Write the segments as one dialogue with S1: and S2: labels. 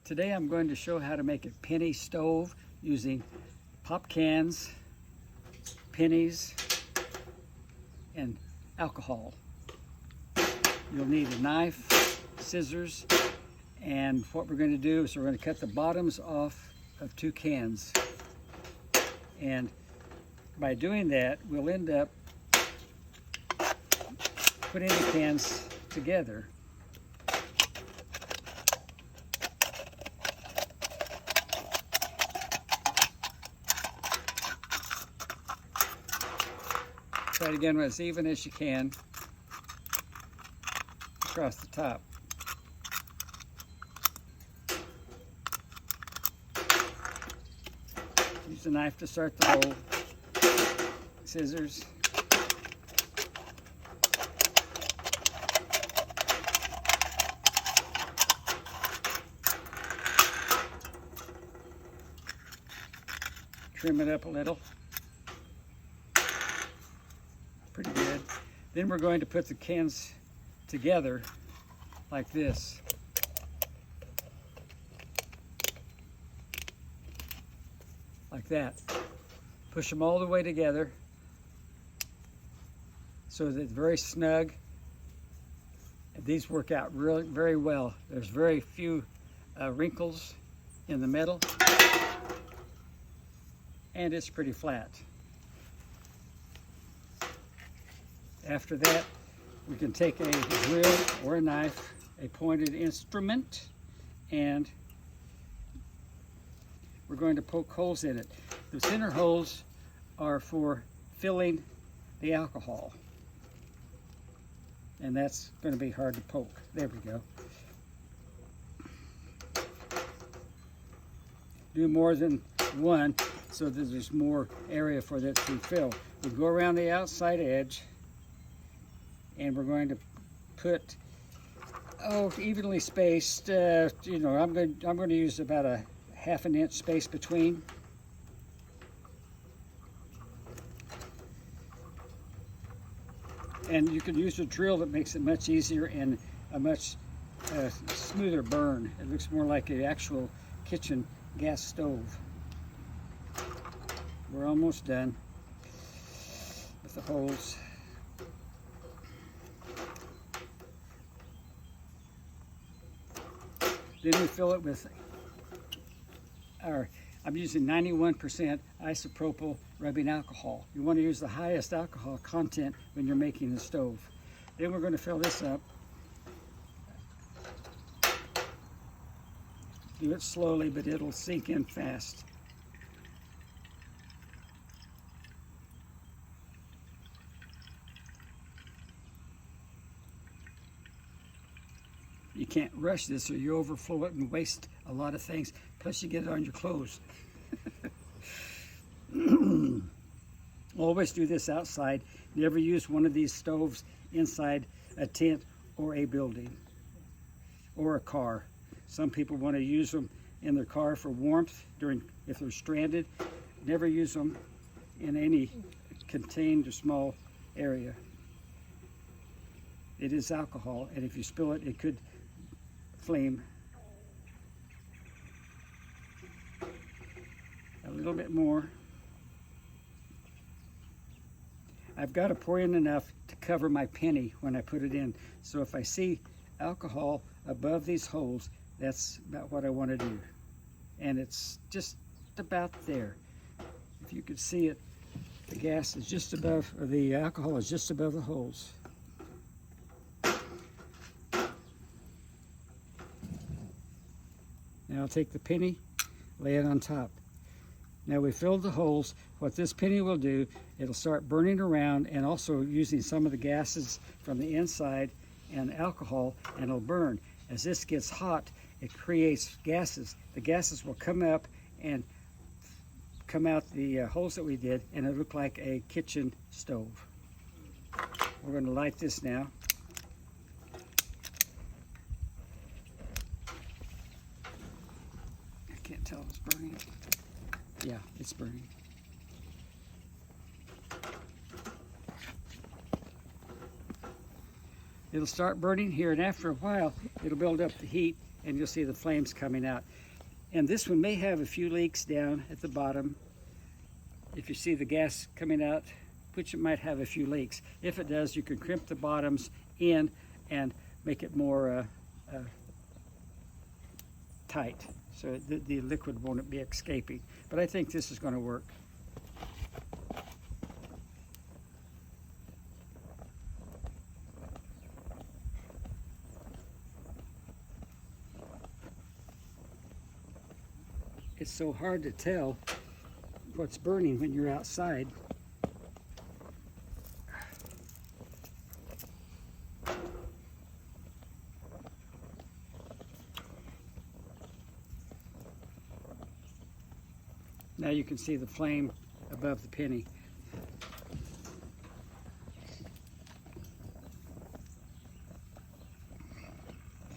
S1: Today I'm going to show how to make a penny stove using pop cans, pennies, and alcohol. You'll need a knife, scissors, and what we're going to do is we're going to cut the bottoms off of 2 cans. And by doing that, we'll end up putting the cans together. Try it again as even as you can across the top. Use a knife to start the hole, scissors. Trim it up a little. Pretty good. Then we're going to put the cans together like this. Like that. Push them all the way together so that it's very snug. And these work out really very well. There's very few wrinkles in the metal, and it's pretty flat. After that, we can take a drill or a knife, a pointed instrument, and we're going to poke holes in it. The center holes are for filling the alcohol, and that's going to be hard to poke. There we go. Do more than one so that there's more area for that to fill. We go around the outside edge, and we're going to put evenly spaced. I'm going to use about a ½ an inch space between. And you can use a drill that makes it much easier and a much smoother burn. It looks more like an actual kitchen gas stove. We're almost done with the holes. Then we fill it with I'm using 91% isopropyl rubbing alcohol. You want to use the highest alcohol content when you're making the stove. Then we're going to fill this up. Do it slowly, but it'll sink in fast. You can't rush this or you overflow it and waste a lot of things. Plus you get it on your clothes. Always do this outside. Never use one of these stoves inside a tent or a building or a car. Some people want to use them in their car for warmth if they're stranded. Never use them in any contained or small area. It is alcohol, and if you spill it, it could flame. A little bit more. I've got to pour in enough to cover my penny when I put it in. So if I see alcohol above these holes, that's about what I want to do. And it's just about there. If you could see it, the gas is just above, or the alcohol is just above the holes. Now I'll take the penny, lay it on top. Now we filled the holes. What this penny will do, it'll start burning around and also using some of the gases from the inside and alcohol, and it'll burn. As this gets hot, it creates gases. The gases will come up and come out the holes that we did, and it'll look like a kitchen stove. We're going to light this now. I can't tell if it's burning. Yeah, it's burning. It'll start burning here, and after a while, it'll build up the heat, and you'll see the flames coming out. And this one may have a few leaks down at the bottom. If you see the gas coming out, which it might have a few leaks. If it does, you can crimp the bottoms in and make it more tight, so the liquid won't be escaping. But I think this is going to work. It's so hard to tell what's burning when you're outside. Now you can see the flame above the penny.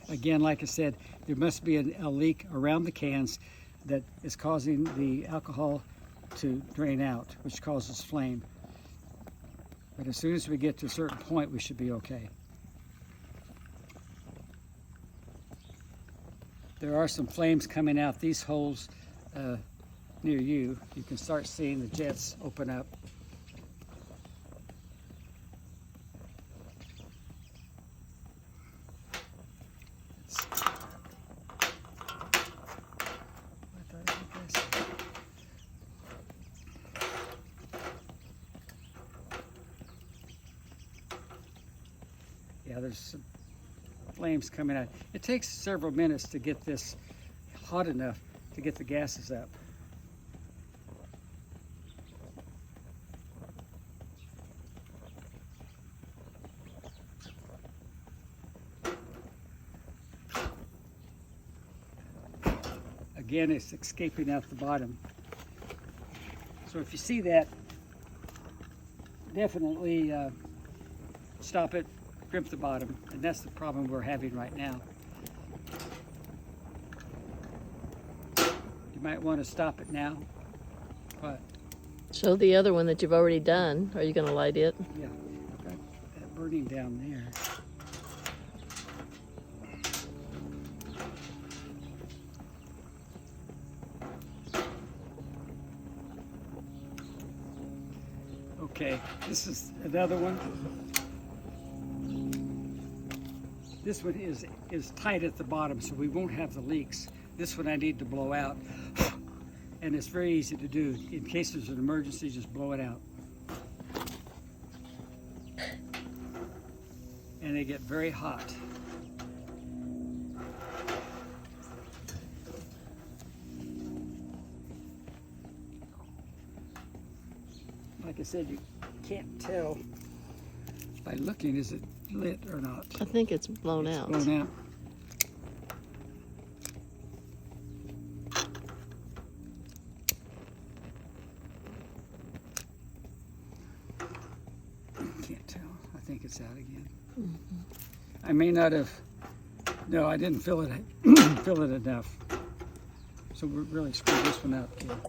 S1: Again, like I said, there must be a leak around the cans that is causing the alcohol to drain out, which causes flame. But as soon as we get to a certain point, we should be okay. There are some flames coming out these holes near you. You can start seeing the jets open up. Yeah, there's some flames coming out. It takes several minutes to get this hot enough to get the gases up. Again, it's escaping out the bottom. So if you see that, definitely stop it, crimp the bottom, and that's the problem we're having right now. You might want to stop it now, but
S2: Show the other one that you've already done. Are you going to light it?
S1: yeah, I've got that burning down there. Okay, this is another one. This one is tight at the bottom, so we won't have the leaks. This one I need to blow out, and it's very easy to do. In case there's an emergency, just blow it out. And they get very hot. Like I said, you can't tell by looking, is it lit or not?
S2: I think it's blown out.
S1: Blown out. Can't tell. I think it's out again. I may not have. No, I didn't fill it. Fill it enough. So we're really screwed this one up. Again.